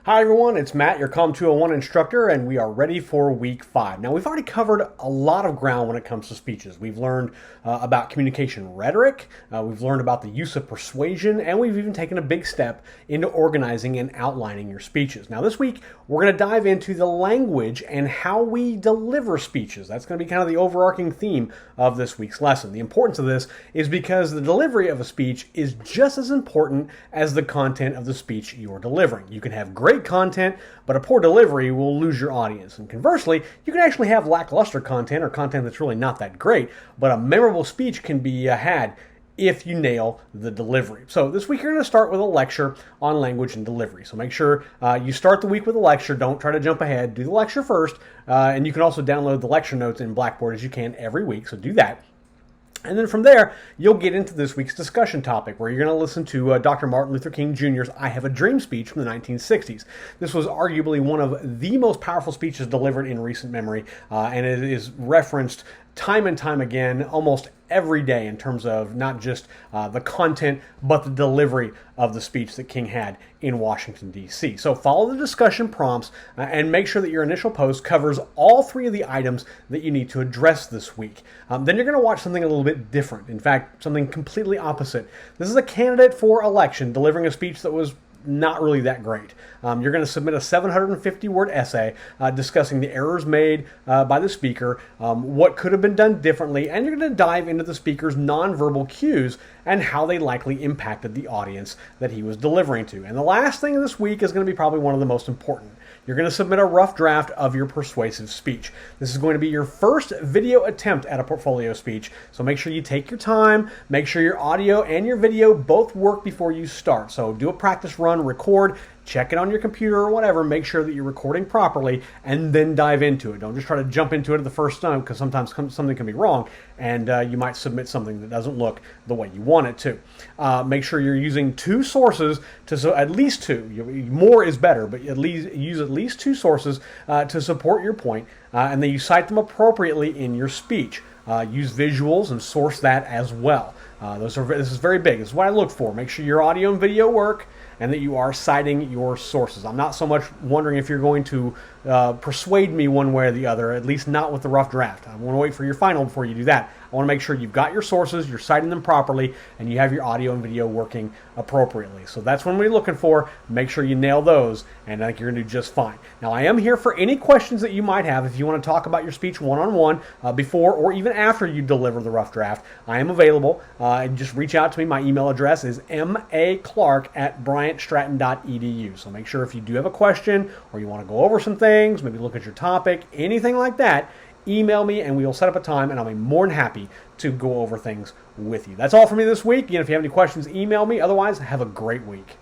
Hi everyone, it's Matt, your COMM201 instructor, and we are ready for week 5. Now we've already covered a lot of ground when it comes to speeches. We've learned about communication rhetoric, we've learned about the use of persuasion, and we've even taken a big step into organizing and outlining your speeches. Now this week, we're going to dive into the language and how we deliver speeches. That's going to be kind of the overarching theme of this week's lesson. The importance of this is because the delivery of a speech is just as important as the content of the speech you're delivering. You can have great content, but a poor delivery will lose your audience. And conversely, you can actually have lackluster content or content that's really not that great, but a memorable speech can be had if you nail the delivery. So this week you're going to start with a lecture on language and delivery. So make sure you start the week with a lecture. Don't try to jump ahead. Do the lecture first. And you can also download the lecture notes in Blackboard as you can every week. So do that. And then from there, you'll get into this week's discussion topic, where you're going to listen to Dr. Martin Luther King Jr.'s I Have a Dream speech from the 1960s. This was arguably one of the most powerful speeches delivered in recent memory, and it is referenced time and time again, almost every day, in terms of not just the content, but the delivery of the speech that King had in Washington, D.C. So follow the discussion prompts and make sure that your initial post covers all 3 of the items that you need to address this week. Then you're going to watch something a little bit different. In fact, something completely opposite. This is a candidate for election delivering a speech that was not really that great. You're going to submit a 750-word essay discussing the errors made by the speaker, what could have been done differently, and you're going to dive into the speaker's nonverbal cues and how they likely impacted the audience that he was delivering to. And the last thing this week is going to be probably one of the most important. You're going to submit a rough draft of your persuasive speech. This is going to be your first video attempt at a portfolio speech, so make sure you take your time, make sure your audio and your video both work before you start. So do a practice run, record, check it on your computer or whatever, make sure that you're recording properly, and then dive into it. Don't just try to jump into it at the first time, because sometimes something can be wrong, and you might submit something that doesn't look the way you want it to. Make sure you're using 2 sources, at least 2. More is better, but use at least 2 sources to support your point, and then you cite them appropriately in your speech. Use visuals and source that as well. This is very big. This is what I look for. Make sure your audio and video work, and that you are citing your sources. I'm not so much wondering if you're going to persuade me one way or the other, at least not with the rough draft. I want to wait for your final before you do that. I want to make sure you've got your sources, you're citing them properly, and you have your audio and video working appropriately. So that's what we're looking for. Make sure you nail those, and I think you're going to do just fine. Now, I am here for any questions that you might have. If you want to talk about your speech one-on-one before or even after you deliver the rough draft, I am available. And just reach out to me. My email address is maclark@bryantstratton.edu. So make sure if you do have a question or you want to go over some things, maybe look at your topic, anything like that, email me and we will set up a time, and I'll be more than happy to go over things with you. That's all for me this week. Again, if you have any questions, email me. Otherwise, have a great week.